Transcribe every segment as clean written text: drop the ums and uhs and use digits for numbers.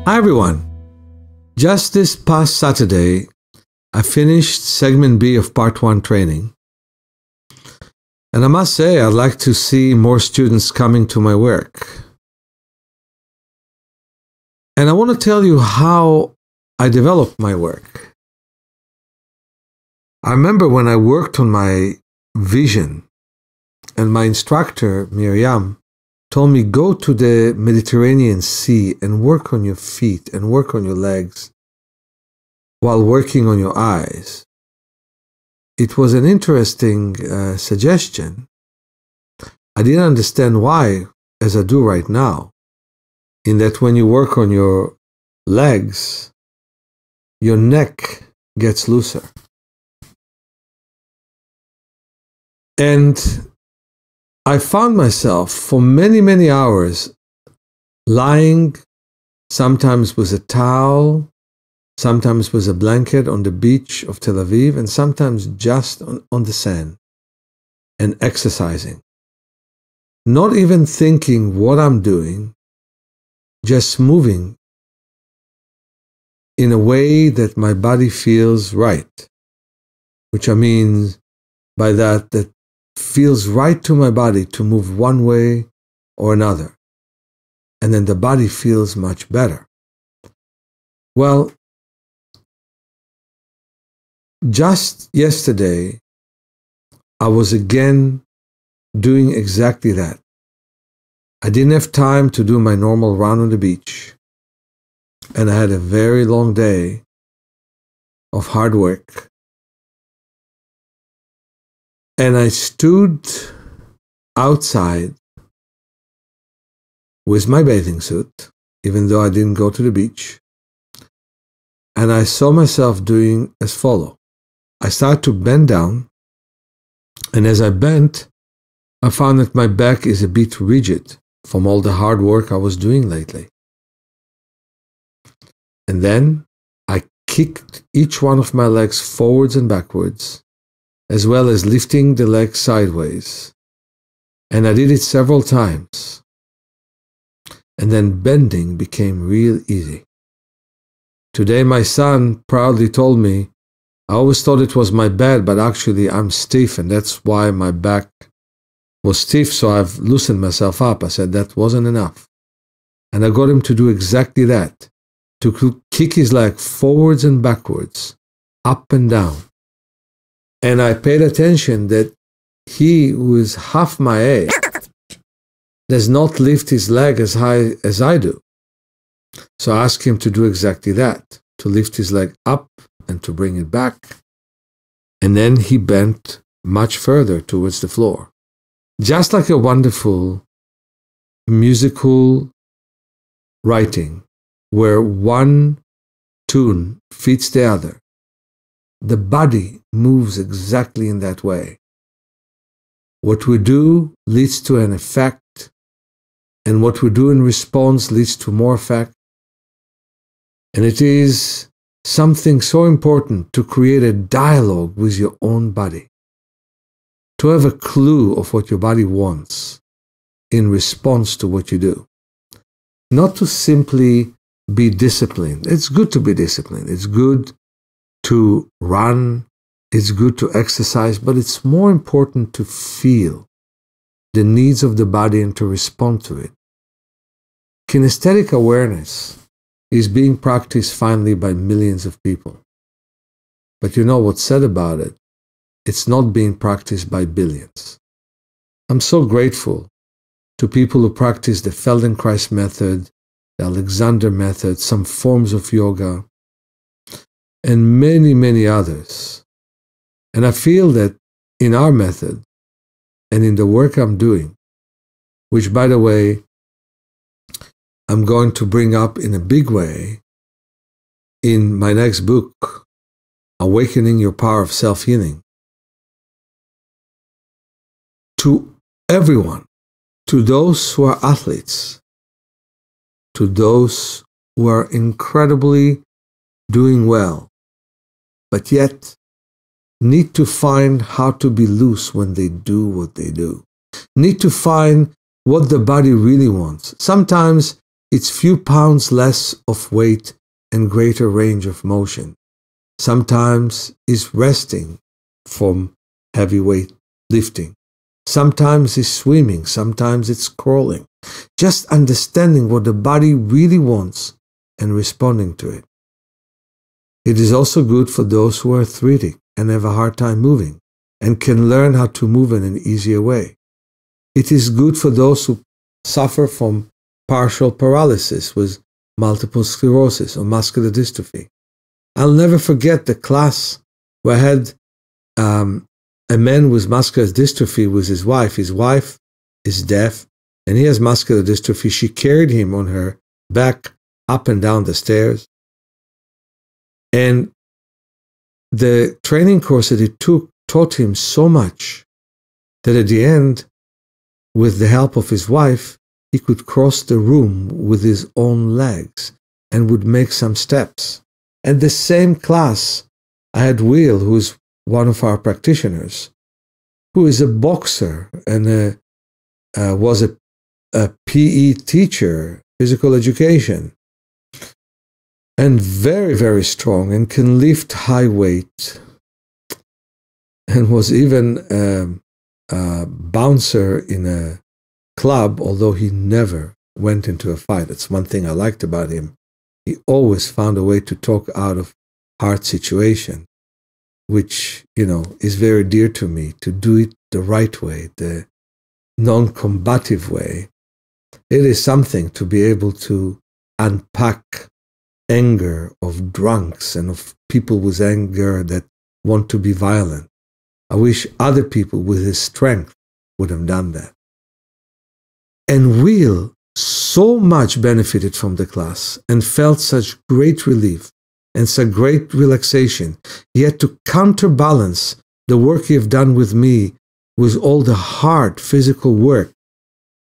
Hi everyone. Just this past Saturday, I finished segment B of part 1 training. And I must say, I'd like to see more students coming to my work. And I want to tell you how I developed my work. I remember when I worked on my vision, and my instructor, Meir, told me, go to the Mediterranean Sea and work on your feet and work on your legs while working on your eyes. It was an interesting suggestion. I didn't understand why, as I do right now, in that when you work on your legs, your neck gets looser. And I found myself for many, many hours lying, sometimes with a towel, sometimes with a blanket on the beach of Tel Aviv, and sometimes just on the sand and exercising. Not even thinking what I'm doing, just moving in a way that my body feels right, which I mean by that feels right to my body to move one way or another. And then the body feels much better. Well, just yesterday, I was again doing exactly that. I didn't have time to do my normal run on the beach. And I had a very long day of hard work. And I stood outside with my bathing suit, even though I didn't go to the beach. And I saw myself doing as follows. I started to bend down, and as I bent, I found that my back is a bit rigid from all the hard work I was doing lately. And then I kicked each one of my legs forwards and backwards, as well as lifting the leg sideways. And I did it several times. And then bending became real easy. Today my son proudly told me, I always thought it was my back, but actually I'm stiff, and that's why my back was stiff, so I've loosened myself up. I said that wasn't enough. And I got him to do exactly that, to kick his leg forwards and backwards, up and down. And I paid attention that he, who is half my age, does not lift his leg as high as I do. So I asked him to do exactly that, to lift his leg up and to bring it back. And then he bent much further towards the floor. Just like a wonderful musical writing, where one tune fits the other. The body moves exactly in that way. What we do leads to an effect, and what we do in response leads to more effect. And it is something so important to create a dialogue with your own body, to have a clue of what your body wants in response to what you do. Not to simply be disciplined. It's good to be disciplined. It's good to run, it's good to exercise, but it's more important to feel the needs of the body and to respond to it. Kinesthetic awareness is being practiced finally by millions of people. But you know what's said about it? It's not being practiced by billions. I'm so grateful to people who practice the Feldenkrais method, the Alexander method, some forms of yoga, and many, many others. And I feel that in our method and in the work I'm doing, which, by the way, I'm going to bring up in a big way in my next book, Awakening Your Power of Self-Healing, to everyone, to those who are athletes, to those who are incredibly doing well, but yet need to find how to be loose when they do what they do. Need to find what the body really wants. Sometimes It's few pounds less of weight and greater range of motion. Sometimes it's resting from heavy weight lifting. Sometimes it's swimming. Sometimes it's crawling. Just understanding what the body really wants and responding to it. It is also good for those who are arthritic and have a hard time moving and can learn how to move in an easier way. It is good for those who suffer from partial paralysis with multiple sclerosis or muscular dystrophy. I'll never forget the class where I had a man with muscular dystrophy with his wife. His wife is deaf and he has muscular dystrophy. She carried him on her back up and down the stairs. And the training course that he took taught him so much that at the end, with the help of his wife, he could cross the room with his own legs and would make some steps. And the same class, I had Will, who is one of our practitioners, who is a boxer and was a PE teacher, physical education, and very, very strong and can lift high weight, and was even a bouncer in a club, although he never went into a fight. That's one thing I liked about him. He always found a way to talk out of hard situation, which, is very dear to me, to do it the right way, the non-combative way. It is something to be able to unpack anger of drunks and of people with anger that want to be violent. I wish other people with his strength would have done that. And Will so much benefited from the class and felt such great relief and such great relaxation. He had to counterbalance the work he had done with me with all the hard physical work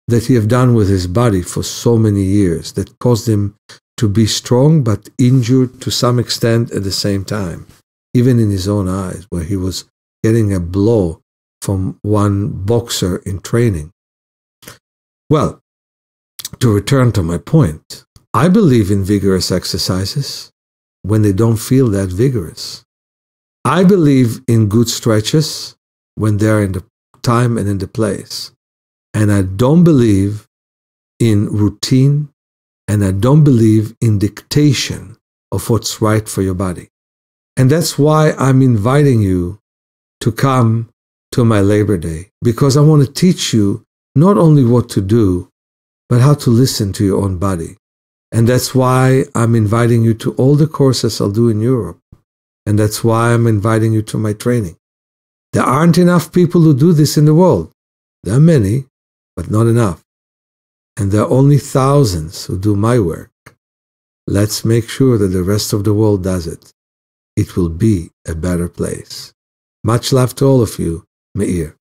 that he had done with his body for so many years that caused him to be strong but injured to some extent at the same time, even in his own eyes, where he was getting a blow from one boxer in training. Well, to return to my point, I believe in vigorous exercises when they don't feel that vigorous. I believe in good stretches when they're in the time and in the place. And I don't believe in routine, and I don't believe in dictation of what's right for your body. And that's why I'm inviting you to come to my Labor Day, because I want to teach you not only what to do, but how to listen to your own body. And that's why I'm inviting you to all the courses I'll do in Europe. And that's why I'm inviting you to my training. There aren't enough people who do this in the world. There are many, but not enough. And there are only thousands who do my work. Let's make sure that the rest of the world does it. It will be a better place. Much love to all of you, Meir.